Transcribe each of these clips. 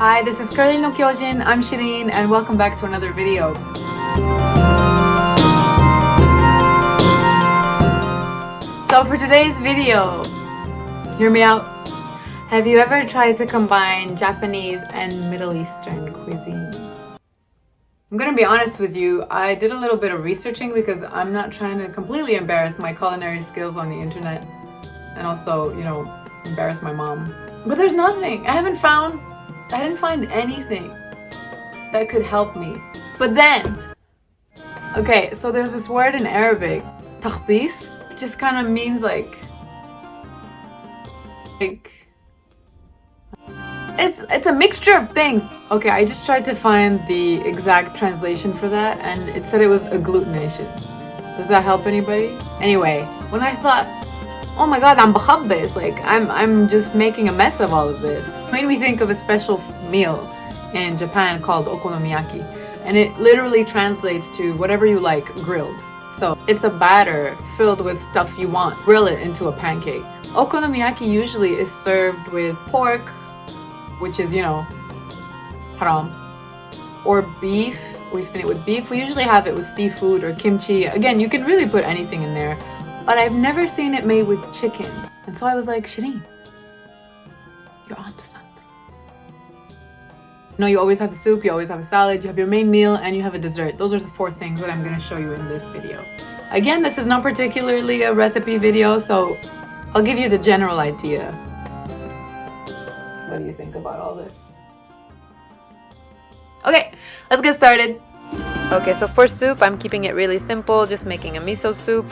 Hi, this is Curly no Kyojin. I'm Shireen and welcome back to another video. So for today's video, hear me out. Have you ever tried to combine Japanese and Middle Eastern cuisine? I'm gonna be honest with you, I did a little bit of researching because I'm not trying to completely embarrass my culinary skills on the internet and also, embarrass my mom. But there's nothing. I didn't find anything that could help me. But then, okay, so there's this word in Arabic, takhbis. It just kind of means like it's a mixture of things. Okay, I just tried to find the exact translation for that and it said it was agglutination. Does that help anybody? Anyway, when I thought, oh my god, I'm bakhabbis, like I'm just making a mess of all of this, it made me think of a special meal in Japan called Okonomiyaki, and it literally translates to whatever you like grilled. So it's a batter filled with stuff you want. Grill it into a pancake. Okonomiyaki usually is served with pork, which is, haram, or beef. We've seen it with beef. We usually have it with seafood or kimchi. Again, you can really put anything in there, but I've never seen it made with chicken. And so I was like, Shireen, you're onto something. You always have a soup, you always have a salad, you have your main meal, and you have a dessert. Those are the 4 things that I'm gonna show you in this video. Again, this is not particularly a recipe video, so I'll give you the general idea. What do you think about all this? Okay, let's get started. Okay, so for soup, I'm keeping it really simple, just making a miso soup.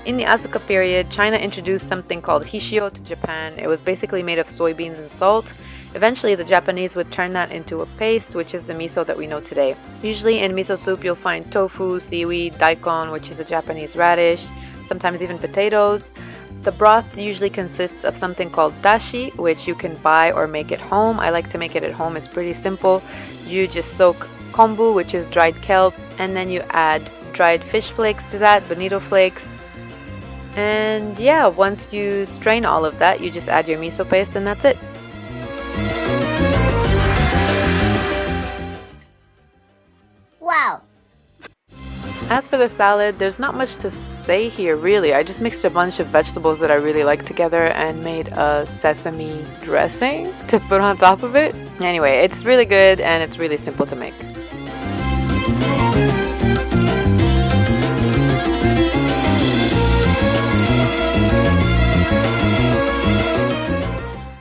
In the Asuka period, China introduced something called hishio to Japan. It was basically made of soybeans and salt. Eventually, the Japanese would turn that into a paste, which is the miso that we know today. Usually in miso soup, you'll find tofu, seaweed, daikon, which is a Japanese radish, sometimes even potatoes. The broth usually consists of something called dashi, which you can buy or make at home. I like to make it at home. It's pretty simple. You just soak kombu, which is dried kelp, and then you add dried fish flakes to that, bonito flakes. And yeah, once you strain all of that, you just add your miso paste and that's it. Wow. As for the salad, there's not much to say here really. I just mixed a bunch of vegetables that I really like together and made a sesame dressing to put on top of it. Anyway, it's really good and it's really simple to make.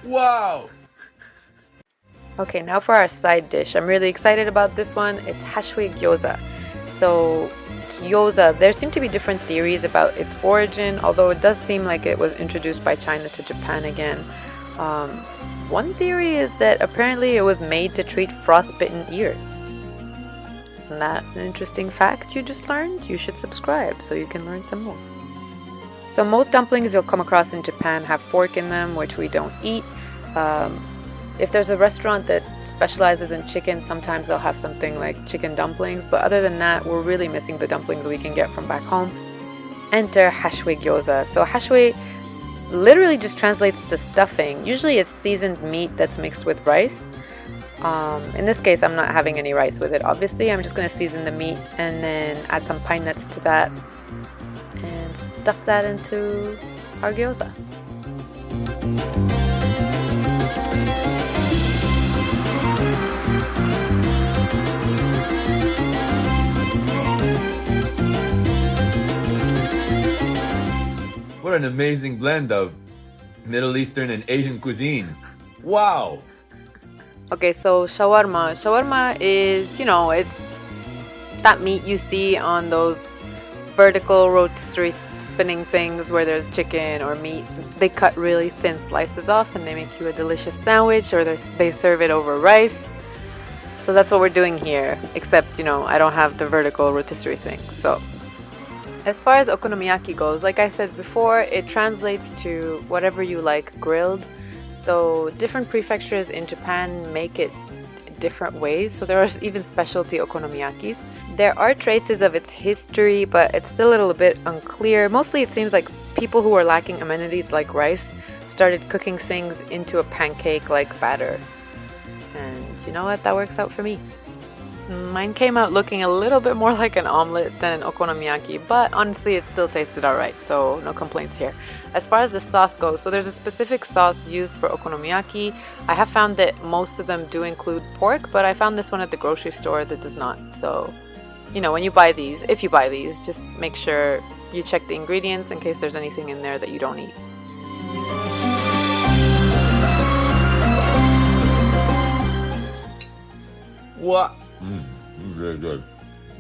Wow! Okay, now for our side dish. I'm really excited about this one. It's hashweh gyoza. So gyoza, there seem to be different theories about its origin, although it does seem like it was introduced by China to Japan again. One theory is that apparently it was made to treat frostbitten ears. Isn't that an interesting fact you just learned? You should subscribe so you can learn some more. So most dumplings you'll come across in Japan have pork in them, which we don't eat. If there's a restaurant that specializes in chicken, sometimes they'll have something like chicken dumplings, but other than that, we're really missing the dumplings we can get from back home. Enter hashweh gyoza. So hashweh literally just translates to stuffing. Usually it's seasoned meat that's mixed with rice. In this case, I'm not having any rice with it, obviously. I'm just going to season the meat and then add some pine nuts to that and stuff that into our gyoza. What an amazing blend of Middle Eastern and Asian cuisine. Wow! Okay, so shawarma. Shawarma is, it's that meat you see on those vertical rotisserie spinning things where there's chicken or meat. They cut really thin slices off and they make you a delicious sandwich, or they serve it over rice. So that's what we're doing here, except, I don't have the vertical rotisserie thing. So as far as okonomiyaki goes, like I said before, it translates to whatever you like grilled. So different prefectures in Japan make it different ways. So there are even specialty okonomiyakis. There are traces of its history, but it's still a little bit unclear. Mostly it seems like people who are lacking amenities like rice started cooking things into a pancake-like batter. And you know what? That works out for me. Mine came out looking a little bit more like an omelet than an okonomiyaki, but honestly it still tasted alright, so no complaints here. As far as the sauce goes, so there's a specific sauce used for okonomiyaki. I have found that most of them do include pork, but I found this one at the grocery store that does not. So, you know, when you buy these, if you buy these, just make sure you check the ingredients in case there's anything in there that you don't eat. What? Really good.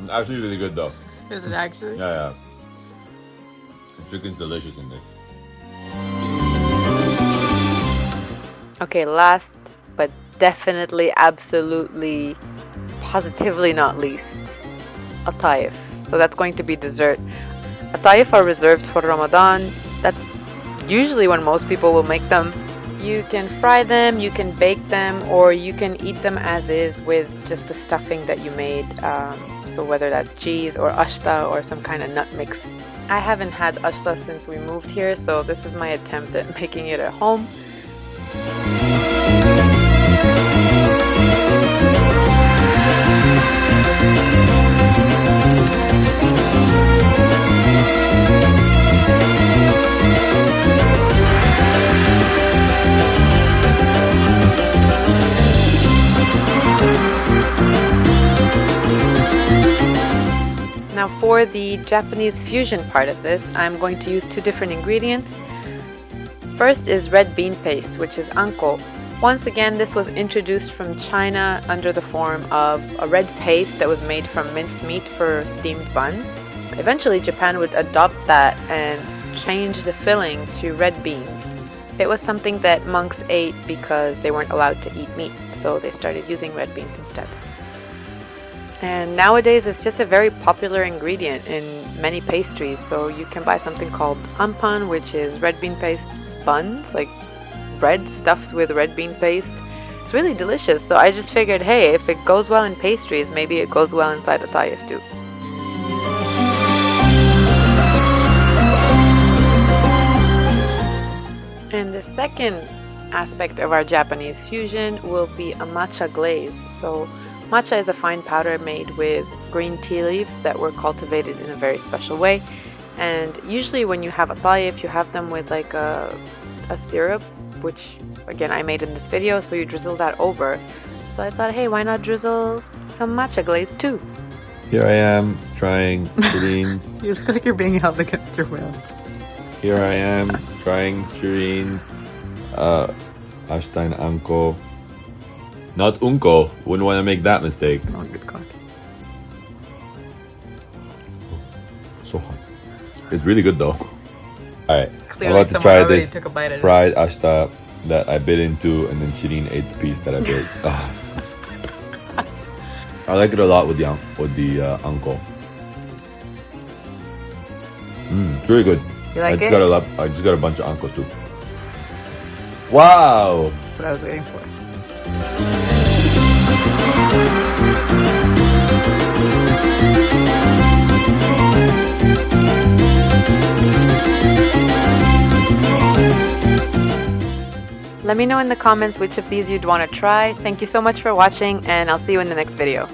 Actually really good though. Is it actually? Yeah. The chicken's delicious in this. Okay, last but definitely, absolutely, positively not least, Atayef. So that's going to be dessert. Atayef are reserved for Ramadan. That's usually when most people will make them. You can fry them, you can bake them, or you can eat them as is with just the stuffing that you made. So whether that's cheese or ashta or some kind of nut mix. I haven't had ashta since we moved here, so this is my attempt at making it at home. Now for the Japanese fusion part of this, I'm going to use two different ingredients. First is red bean paste, which is Anko. Once again, this was introduced from China under the form of a red paste that was made from minced meat for steamed buns. Eventually, Japan would adopt that and change the filling to red beans. It was something that monks ate because they weren't allowed to eat meat, so they started using red beans instead. And nowadays it's just a very popular ingredient in many pastries. So you can buy something called ampan, which is red bean paste buns, like bread stuffed with red bean paste. It's really delicious. So I just figured, hey, if it goes well in pastries, maybe it goes well inside Atayef too. And the second aspect of our Japanese fusion will be a matcha glaze. So matcha is a fine powder made with green tea leaves that were cultivated in a very special way. And usually when you have atayef, you have them with like a syrup, which again I made in this video, so you drizzle that over. So I thought, hey, why not drizzle some matcha glaze too? Here I am trying shirins. You look like you're being held against your will. Here I am trying shirins. Ashta and Anko. Not unko. Wouldn't want to make that mistake. Oh, good God. So hot. It's really good though. Alright. I'm Clearly about to try this took a bite of fried ashta that I bit into, and then Shirin ate the piece that I bit. I like it a lot with the Anko. It's really good. You like it? I just got a bunch of Anko too. Wow! That's what I was waiting for. Let me know in the comments which of these you'd want to try. Thank you so much for watching, and I'll see you in the next video.